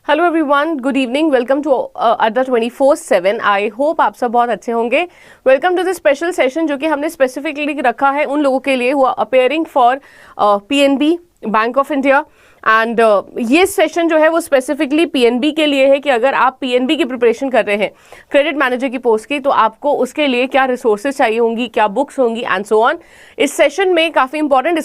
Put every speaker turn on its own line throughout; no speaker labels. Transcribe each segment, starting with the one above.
Hello everyone, good evening, welcome to Adda 24/7। I hope आप सब बहुत अच्छे होंगे। Welcome to this special session जो कि हमने स्पेसिफिकली रखा है उन लोगों के लिए हुआ appearing for PNB, bank of India. And ये सेशन जो है वो स्पेसिफिकली पीएनबी के लिए है कि अगर आप पीएनबी की प्रिपरेशन कर रहे हैं क्रेडिट मैनेजर की पोस्ट की, तो आपको उसके लिए क्या रिसोर्सेज चाहिए होंगी, क्या बुक्स होंगी एंड सो ऑन। इस सेशन में काफ़ी इंपॉर्टेंट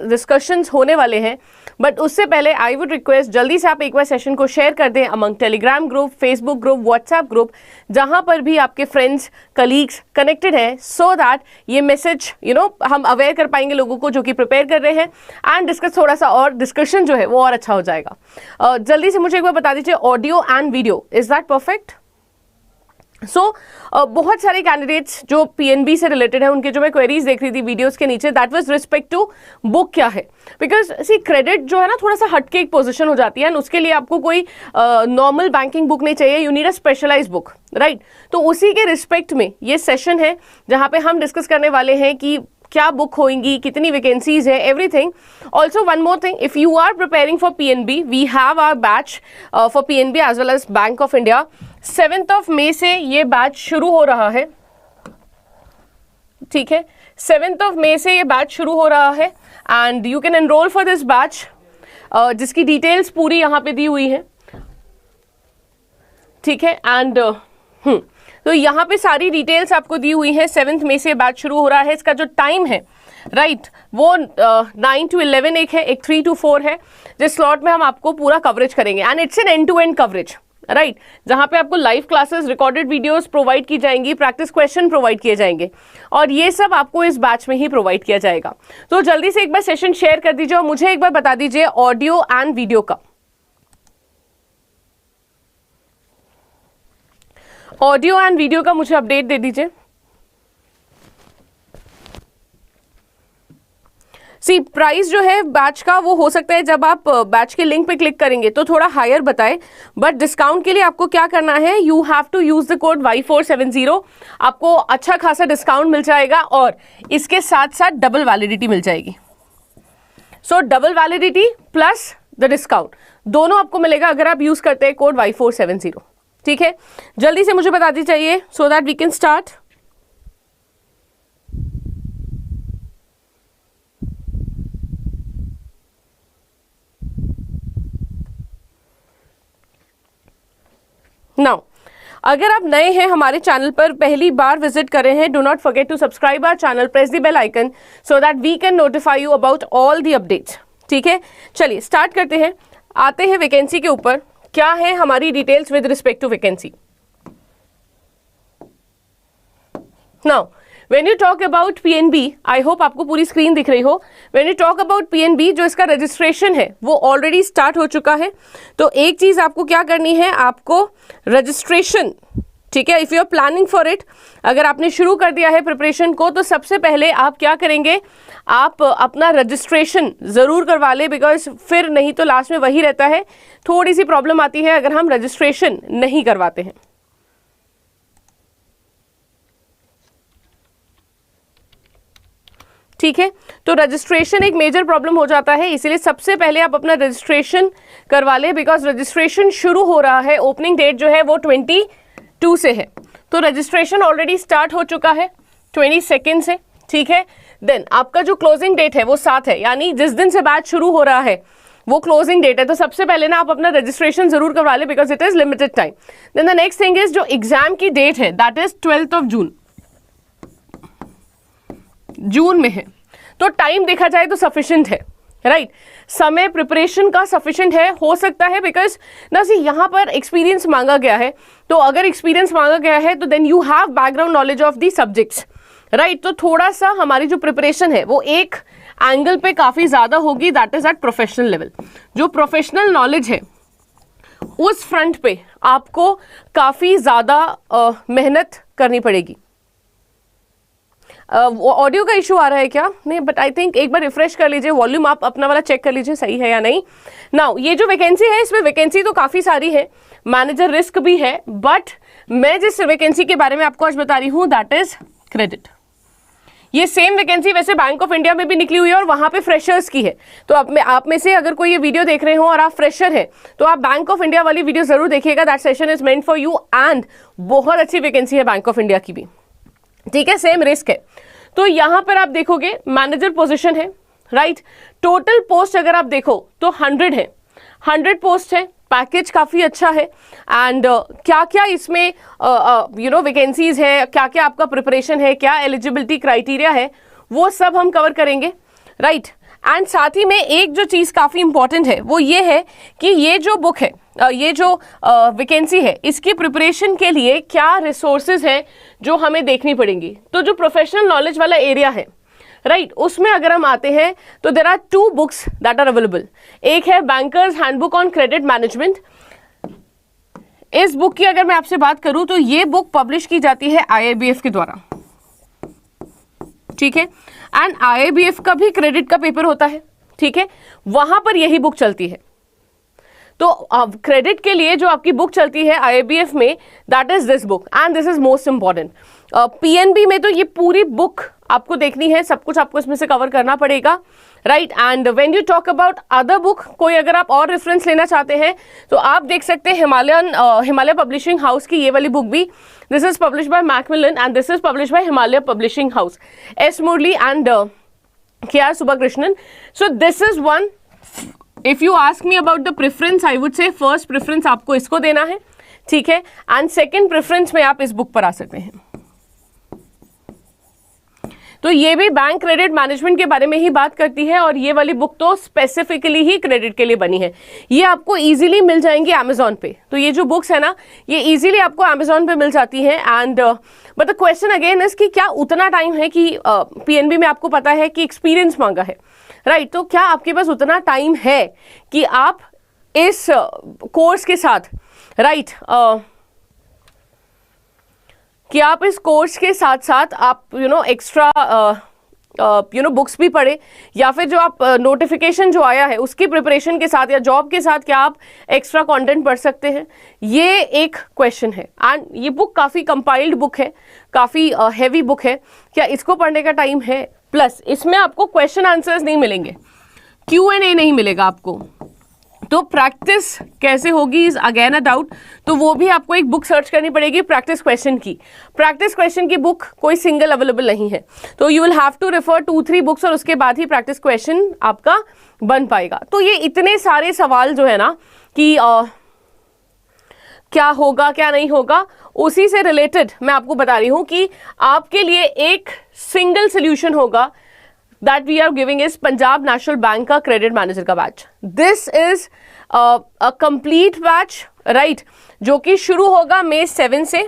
डिस्कशंस होने वाले हैं, बट उससे पहले आई वुड रिक्वेस्ट जल्दी से आप एक बार सेशन को शेयर कर दें among Telegram group, Facebook group, WhatsApp group, जहां पर भी आपके फ्रेंड्स कलीग्स कनेक्टेड हैं, सो दैट ये मैसेज हम अवेयर कर पाएंगे लोगों को जो कि प्रिपेयर कर रहे हैं एंड डिस्कस थोड़ा सा और डिस्कशन जो है वो और अच्छा हो जाएगा। जल्दी से मुझे एक बार बता दीजिए, audio and video, is that perfect? बहुत सारे कैंडिडेट्स जो पीएनबी से रिलेटेड है उनके जो मैं क्वेरीज देख रही थी वीडियोस के नीचे, that was respect to book क्या है, बिकॉज सी क्रेडिट जो है ना थोड़ा सा हटके एक पोजीशन हो जाती है एंड उसके लिए आपको कोई नॉर्मल बैंकिंग बुक नहीं चाहिए, you need a specialised book, right? तो उसी के रिस्पेक्ट में ये सेशन है जहां पे हम डिस्कस करने वाले हैं कि क्या बुक होंगी, कितनी वैकेंसीज है, everything. Also one more thing, if you are preparing for PNB, we have our batch for PNB as well as Bank of India. 7 मई से ये बैच शुरू हो रहा है, ठीक है? 7 मई से ये बैच शुरू हो रहा है and you can enrol for this batch, जिसकी डिटेल्स पूरी यहाँ पे दी हुई है, ठीक है? एंड तो यहाँ पे सारी डिटेल्स आपको दी हुई है। 7 मई से बैच शुरू हो रहा है। इसका जो टाइम है, राइट, वो 9 to 11 एक 3 to 4 है, जिस स्लॉट में हम आपको पूरा कवरेज करेंगे and it's an end to end coverage, right, जहां पे आपको live classes, recorded videos provide की जाएंगी, प्रैक्टिस क्वेश्चन प्रोवाइड किए जाएंगे और ये सब आपको इस बैच में ही प्रोवाइड किया जाएगा। तो जल्दी से एक बार सेशन शेयर कर दीजिए और मुझे एक बार बता दीजिए ऑडियो एंड वीडियो का, ऑडियो एंड वीडियो का मुझे अपडेट दे दीजिए। सी प्राइस जो है बैच का वो हो सकता है जब आप बैच के लिंक पे क्लिक करेंगे तो थोड़ा हायर बताए, बट डिस्काउंट के लिए आपको क्या करना है, you have to use the code Y470, आपको अच्छा खासा डिस्काउंट मिल जाएगा और इसके साथ साथ डबल वैलिडिटी मिल जाएगी। सो double validity plus the discount दोनों आपको मिलेगा अगर आप यूज करते हैं कोड Y470, ठीक है? जल्दी से मुझे बता दी चाहिए so that we can start. Now अगर आप नए हैं हमारे चैनल पर, पहली बार विजिट कर रहे हैं, do not forget to subscribe our channel, press the bell icon so that we can notify you about all the updates, ठीक है? चलिए स्टार्ट करते हैं, आते हैं वैकेंसी के ऊपर। क्या है हमारी details with respect to vacancy? Now when you talk about PNB, I hope आपको पूरी स्क्रीन दिख रही हो। When you talk about PNB, जो इसका रजिस्ट्रेशन है वो ऑलरेडी स्टार्ट हो चुका है। तो एक चीज आपको क्या करनी है, आपको रजिस्ट्रेशन, ठीक है, if you are planning for it, अगर आपने शुरू कर दिया है प्रिपरेशन को, तो सबसे पहले आप क्या करेंगे, आप अपना रजिस्ट्रेशन जरूर करवा ले, बिकॉज फिर नहीं तो लास्ट में वही रहता है, थोड़ी सी प्रॉब्लम आती है अगर हम रजिस्ट्रेशन नहीं करवाते हैं, ठीक है? तो रजिस्ट्रेशन एक मेजर प्रॉब्लम हो जाता है, इसीलिए सबसे पहले आप अपना रजिस्ट्रेशन करवा ले, बिकॉज रजिस्ट्रेशन शुरू हो रहा है, ओपनिंग डेट जो है वो 22 से है, तो रजिस्ट्रेशन ऑलरेडी स्टार्ट हो चुका है 22 से, ठीक है? देन आपका जो क्लोजिंग डेट है वो 7 है, यानी जिस दिन से बैच शुरू हो रहा है वो क्लोजिंग डेट है। तो सबसे पहले ना आप अपना रजिस्ट्रेशन जरूर करवा ले, because it is limited time. Then the next thing is, जो एग्जाम की डेट है दैट इज 12 जून, जून में है, तो टाइम देखा जाए तो सफिशिएंट है, राइट? समय प्रिपरेशन का सफिशिएंट है, हो सकता है बिकॉज ना सी यहाँ पर एक्सपीरियंस मांगा गया है, तो अगर एक्सपीरियंस मांगा गया है तो then you have background knowledge of the subjects, right? तो थोड़ा सा हमारी जो प्रिपरेशन है वो एक एंगल पे काफी ज्यादा होगी, that is at professional level. जो प्रोफेशनल नॉलेज है उस फ्रंट पे आपको काफी ज्यादा मेहनत करनी पड़ेगी। ऑडियो का इशू आ रहा है क्या? नहीं, बट आई थिंक एक बार रिफ्रेश कर लीजिए, वॉल्यूम आप अपना वाला चेक कर लीजिए सही है या नहीं। नाउ ये जो वैकेंसी है, इसमें वैकेंसी तो काफी सारी है, मैनेजर रिस्क भी है, बट मैं जिस वैकेंसी के बारे में आपको आज बता रही हूँ दैट इज क्रेडिट। ये सेम वैकेंसी वैसे बैंक ऑफ इंडिया में भी निकली हुई है और वहां पे फ्रेशर्स की है। तो आप में से अगर कोई ये वीडियो देख रहे हो और आप फ्रेशर हैं तो आप बैंक ऑफ इंडिया वाली वीडियो जरूर देखिएगा, that session is meant for you and बहुत अच्छी वैकेंसी है बैंक ऑफ इंडिया की भी, ठीक है, सेम रिस्क है। तो यहां पर आप देखोगे मैनेजर पोजीशन है, राइट। टोटल पोस्ट अगर आप देखो तो 100 है, 100 पोस्ट है, पैकेज काफी अच्छा है एंड क्या क्या इसमें वैकेंसीज है, क्या क्या आपका प्रिपरेशन है, क्या एलिजिबिलिटी क्राइटेरिया है, वो सब हम कवर करेंगे, राइट। एंड साथ ही में एक जो चीज काफी इंपॉर्टेंट है वो ये है कि ये जो बुक है, ये जो वैकेंसी है, इसकी प्रिपरेशन के लिए क्या रिसोर्सेज है जो हमें देखनी पड़ेंगी। तो जो प्रोफेशनल नॉलेज वाला एरिया है, राइट, उसमें अगर हम आते हैं तो there are 2 books that are available. एक है bankers handbook on credit management. इस बुक की अगर मैं आपसे बात करूं तो ये बुक पब्लिश की जाती है IIBF के द्वारा, ठीक है, एंड IIBF का भी क्रेडिट का पेपर होता है, ठीक है, वहां पर यही बुक चलती है। तो क्रेडिट के लिए जो आपकी बुक चलती है IIBF में, that is this book and this is most important. PNB में तो ये पूरी बुक आपको देखनी है, सब कुछ आपको इसमें से कवर करना पड़ेगा, right. And when you talk about other book, कोई अगर आप और रेफरेंस लेना चाहते हैं तो आप देख सकते हैं हिमालय पब्लिशिंग हाउस की ये वाली बुक भी, this is publish by Macmillan and this is publish by Himalaya publishing house, S Murali and KR Subbakrishnan. So this is one, if you ask me about the preference, I would say first preference आपको इसको देना है, ठीक है, and second preference में आप इस book पर आ सकते हैं। तो ये भी बैंक क्रेडिट मैनेजमेंट के बारे में ही बात करती है और ये वाली बुक तो स्पेसिफिकली ही क्रेडिट के लिए बनी है। ये आपको इजीली मिल जाएंगी अमेजोन पे। तो ये जो बुक्स है ना, ये इजीली आपको अमेजोन पे मिल जाती है। And but the question again is कि क्या उतना टाइम है कि PNB में आपको पता है कि एक्सपीरियंस मांगा है, राइट। तो क्या आपके पास उतना टाइम है कि आप इस कोर्स के साथ, राइट, कि आप इस कोर्स के साथ साथ आप एक्स्ट्रा बुक्स भी पढ़े, या फिर जो आप नोटिफिकेशन जो आया है उसकी प्रिपरेशन के साथ या जॉब के साथ क्या आप एक्स्ट्रा कंटेंट पढ़ सकते हैं, ये एक क्वेश्चन है। एंड ये बुक काफ़ी कंपाइल्ड बुक है, काफ़ी हैवी बुक है, क्या इसको पढ़ने का टाइम है? प्लस इसमें आपको क्वेश्चन आंसर्स नहीं मिलेंगे, Q&A नहीं मिलेगा आपको। तो प्रैक्टिस कैसे होगी इज अगेन अ डाउट। तो वो भी आपको एक बुक सर्च करनी पड़ेगी प्रैक्टिस क्वेश्चन की। प्रैक्टिस क्वेश्चन की बुक कोई सिंगल अवेलेबल नहीं है, तो you will have to refer 2-3 books और उसके बाद ही प्रैक्टिस क्वेश्चन आपका बन पाएगा। तो ये इतने सारे सवाल जो है ना कि क्या होगा क्या नहीं होगा, उसी से रिलेटेड मैं आपको बता रही हूं कि आपके लिए एक सिंगल सोल्यूशन होगा that we are giving is Punjab national bank का क्रेडिट मैनेजर का batch. This is a complete batch, right, जो कि शुरू होगा May 7 से।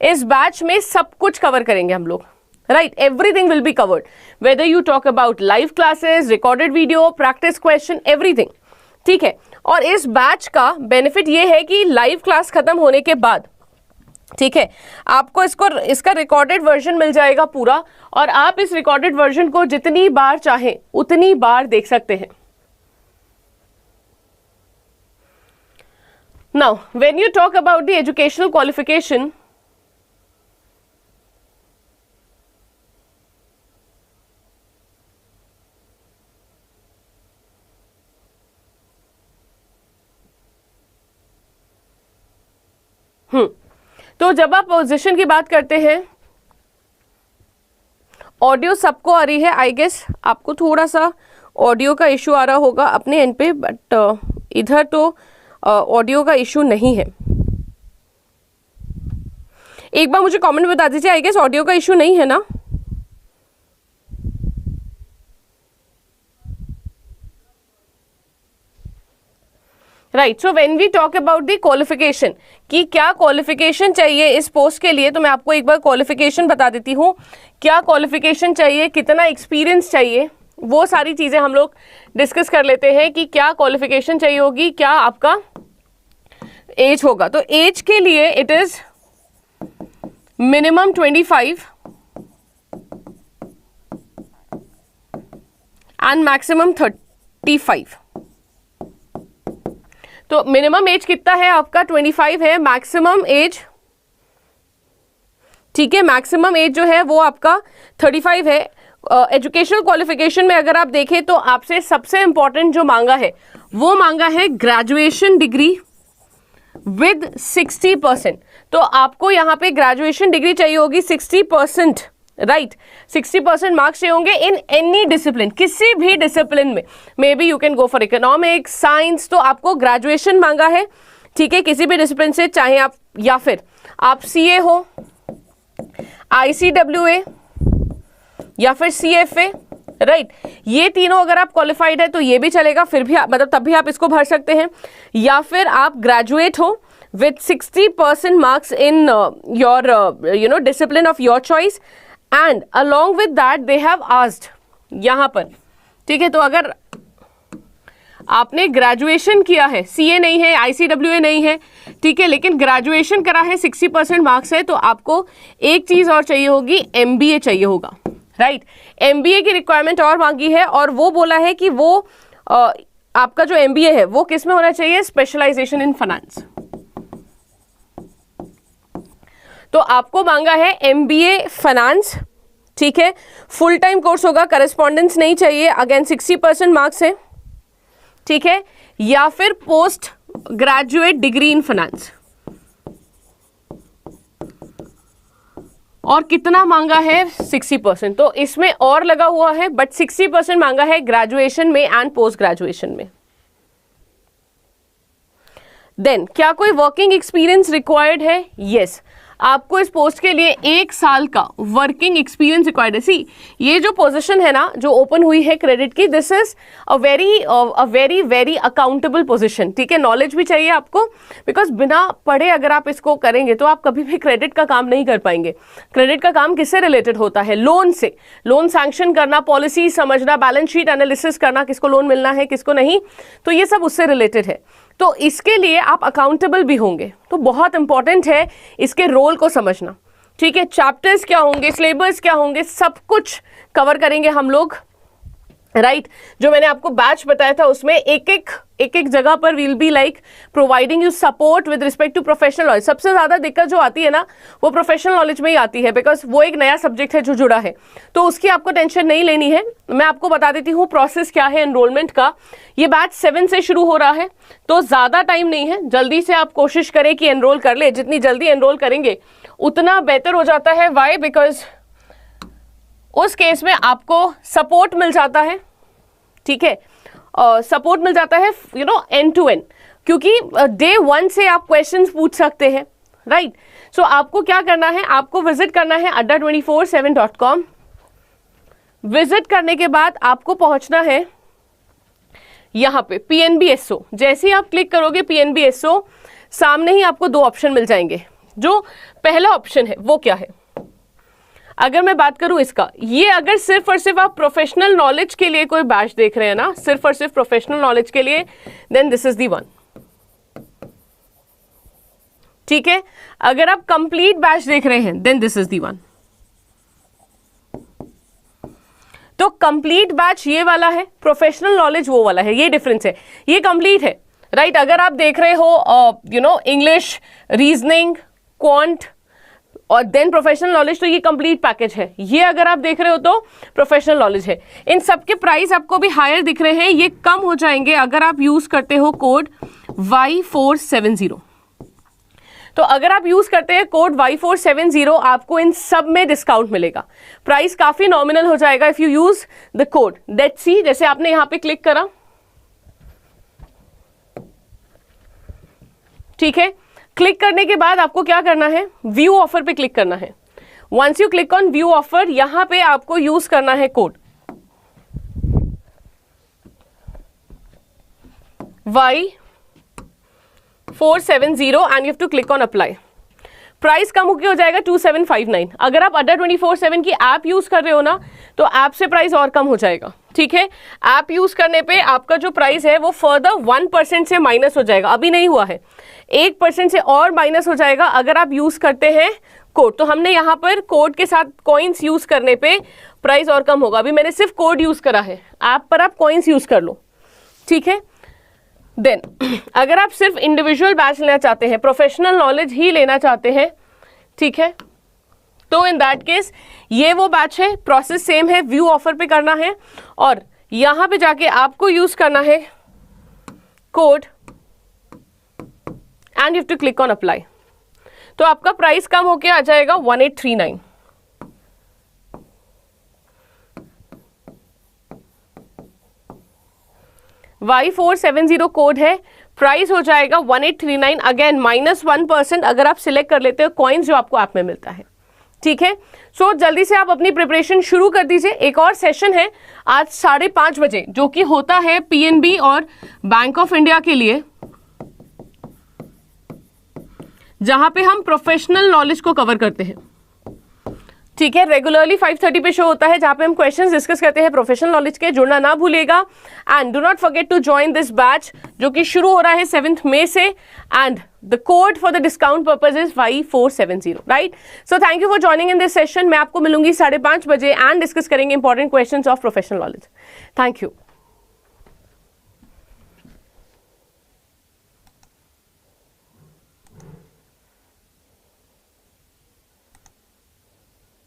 इस बैच में सब कुछ कवर करेंगे हम लोग, right, everything will be covered, whether you talk about live classes, recorded video, practice question, everything, ठीक है। और इस बैच का बेनिफिट ये है कि लाइव क्लास खत्म होने के बाद, ठीक है, आपको इसका रिकॉर्डेड वर्जन मिल जाएगा पूरा, और आप इस रिकॉर्डेड वर्जन को जितनी बार चाहें उतनी बार देख सकते हैं। Now when you talk about the educational qualification, तो जब आप पोजीशन की बात करते हैं, ऑडियो सबको आ रही है, आई गेस आपको थोड़ा सा ऑडियो का इशू आ रहा होगा अपने एंड पे, बट इधर तो ऑडियो का इशू नहीं है। एक बार मुझे कमेंट बता दीजिए, आई गेस ऑडियो का इशू नहीं है ना? Right, so when we talk about the qualification कि क्या क्वालिफिकेशन चाहिए इस पोस्ट के लिए, तो मैं आपको एक बार क्वालिफिकेशन बता देती हूँ। क्या क्वालिफिकेशन चाहिए, कितना एक्सपीरियंस चाहिए, वो सारी चीज़ें हम लोग डिस्कस कर लेते हैं कि क्या क्वालिफिकेशन चाहिए होगी, क्या आपका एज होगा। तो एज के लिए it is minimum 25 and maximum 35। तो मिनिमम एज कितना है आपका? 25 है, मैक्सिमम एज, ठीक है, मैक्सिमम एज जो है वो आपका 35 है। एजुकेशनल क्वालिफिकेशन में अगर आप देखें तो आपसे सबसे इंपॉर्टेंट जो मांगा है वो मांगा है ग्रेजुएशन डिग्री विद 60%। तो आपको यहाँ पे ग्रेजुएशन डिग्री चाहिए होगी 60%, राइट। 60% मार्क्स चाहिए होंगे इन एनी डिसिप्लिन, किसी भी डिसिप्लिन में। May be you can go for economics, science, तो आपको ग्रेजुएशन मांगा है, ठीक है, किसी भी डिसिप्लिन से, चाहे आप या फिर आप सीए हो, ICWA या फिर CFA, राइट। ये तीनों अगर आप क्वालिफाइड है तो ये भी चलेगा, फिर भी मतलब तब भी आप इसको भर सकते हैं। या फिर आप ग्रेजुएट हो with 60% marks in your discipline of your choice, and along with that they have asked यहाँ पर, ठीक है। तो अगर आपने ग्रेजुएशन किया है, CA नहीं है, ICWA नहीं है, ठीक है, लेकिन ग्रेजुएशन करा है, 60% मार्क्स है, तो आपको एक चीज और चाहिए होगी, MBA चाहिए होगा, राइट। MBA की रिक्वायरमेंट और मांगी है, और वो बोला है कि वो आपका जो MBA है वो किस में होना चाहिए, स्पेशलाइजेशन इन फाइनेंस। तो आपको मांगा है MBA फाइनेंस, ठीक है, फुल टाइम कोर्स होगा, करस्पॉन्डेंस नहीं चाहिए, अगेन 60% मार्क्स है, ठीक है, या फिर post graduate degree in finance. और कितना मांगा है, 60%। तो इसमें और लगा हुआ है, बट 60% मांगा है ग्रेजुएशन में एंड पोस्ट ग्रेजुएशन में। देन क्या कोई वर्किंग एक्सपीरियंस रिक्वायर्ड है? यस, आपको इस पोस्ट के लिए 1 साल का वर्किंग एक्सपीरियंस रिक्वायर्ड है। सी, ये जो पोजीशन है ना, जो ओपन हुई है क्रेडिट की, this is a very very accountable position, ठीक है। नॉलेज भी चाहिए आपको, बिकॉज बिना पढ़े अगर आप इसको करेंगे तो आप कभी भी क्रेडिट का काम नहीं कर पाएंगे। क्रेडिट का काम किससे रिलेटेड होता है? लोन से। लोन सैंक्शन करना, पॉलिसी समझना, बैलेंस शीट एनालिसिस करना, किसको लोन मिलना है किसको नहीं, तो ये सब उससे रिलेटेड है। तो इसके लिए आप अकाउंटेबल भी होंगे, तो बहुत इंपॉर्टेंट है इसके रोल को समझना, ठीक है। चैप्टर्स क्या होंगे, सिलेबस क्या होंगे, सब कुछ कवर करेंगे हम लोग, राइट। जो मैंने आपको बैच बताया था उसमें एक एक जगह पर will be like providing you support with respect to professional knowledge. सबसे ज्यादा दिक्कत जो आती है ना, वो प्रोफेशनल नॉलेज में ही आती है, बिकॉज वो एक नया सब्जेक्ट है जो जुड़ा है, तो उसकी आपको टेंशन नहीं लेनी है। मैं आपको बता देती हूँ प्रोसेस क्या है एनरोलमेंट का। ये बैच 7 से शुरू हो रहा है, तो ज्यादा टाइम नहीं है, जल्दी से आप कोशिश करें कि एनरोल कर ले। जितनी जल्दी एनरोल करेंगे उतना बेहतर हो जाता है। वाई? बिकॉज उस केस में आपको सपोर्ट मिल जाता है, ठीक है, सपोर्ट मिल जाता है, you know, end to end, क्योंकि डे 1 से आप क्वेश्चंस पूछ सकते हैं, राइट। सो आपको क्या करना है, आपको विजिट करना है adda247.com। विजिट करने के बाद आपको पहुंचना है यहां पे PNB-SO। जैसे ही आप क्लिक करोगे PNB-SO, सामने ही आपको 2 ऑप्शन मिल जाएंगे। जो पहला ऑप्शन है वो क्या है, अगर मैं बात करूं इसका, ये अगर सिर्फ और सिर्फ आप प्रोफेशनल नॉलेज के लिए कोई बैच देख रहे हैं ना, सिर्फ और सिर्फ प्रोफेशनल नॉलेज के लिए, then this is the one, ठीक है। अगर आप कंप्लीट बैच देख रहे हैं, then this is the one. तो कंप्लीट बैच ये वाला है, प्रोफेशनल नॉलेज वो वाला है, ये डिफरेंस है। ये कंप्लीट है, राइट। अगर आप देख रहे हो you know English, reasoning, quant और देन प्रोफेशनल नॉलेज, तो ये कंप्लीट पैकेज है। ये अगर आप देख रहे हो तो प्रोफेशनल नॉलेज है। इन सब के प्राइस आपको भी हायर दिख रहे हैं, ये कम हो जाएंगे अगर आप यूज करते हो कोड Y470। तो अगर आप यूज करते हैं कोड Y470, आपको इन सब में डिस्काउंट मिलेगा, प्राइस काफी नॉमिनल हो जाएगा if you use the code. Let's see, जैसे आपने यहां पे क्लिक करा, ठीक है। क्लिक करने के बाद आपको क्या करना है, व्यू ऑफर पे क्लिक करना है। Once you click on view offer, यहां पे आपको यूज करना है code Y470 and you have to click on apply. Price कम होकर हो जाएगा 2759। अगर आप adda247 की ऐप यूज कर रहे हो ना, तो ऐप से प्राइस और कम हो जाएगा, ठीक है। ऐप यूज करने पे आपका जो प्राइस है वो फर्दर 1% से माइनस हो जाएगा, अभी नहीं हुआ है, 1% से और माइनस हो जाएगा अगर आप यूज करते हैं कोड। तो हमने यहाँ पर कोड के साथ कॉइन्स यूज करने पे प्राइस और कम होगा। अभी मैंने सिर्फ कोड यूज करा है, ऐप पर आप कॉइन्स यूज कर लो, ठीक है। देन अगर आप सिर्फ इंडिविजुअल बैच लेना चाहते हैं, प्रोफेशनल नॉलेज ही लेना चाहते हैं, ठीक है, तो इन दैट केस ये वो बैच है, प्रोसेस सेम है, व्यू ऑफर पे करना है और यहां पे जाके आपको यूज करना है code and you have to click on apply. तो आपका प्राइस कम होके आ जाएगा 1839। Y470 कोड है, प्राइस हो जाएगा 1839। अगेन -1% अगर आप सिलेक्ट कर लेते हो कॉइन्स जो आपको ऐप में मिलता है। ठीक है, सो जल्दी से आप अपनी प्रिपरेशन शुरू कर दीजिए। एक और सेशन है आज 5:30 बजे जो कि होता है पीएनबी और बैंक ऑफ इंडिया के लिए, जहां पे हम प्रोफेशनल नॉलेज को कवर करते हैं। ठीक है, रेगुलरली 5:30 पे शो होता है जहां पे हम क्वेश्चंस डिस्कस करते हैं प्रोफेशनल नॉलेज के। जुड़ना ना भूलिएगा and do not forget to join this batch जो कि शुरू हो रहा है 7 मई से and the code for the discount purpose is Y470, right. So thank you for joining in this session. मैं आपको मिलूंगी 5:30 बजे एंड डिस्कस करेंगे important questions of professional knowledge. Thank you.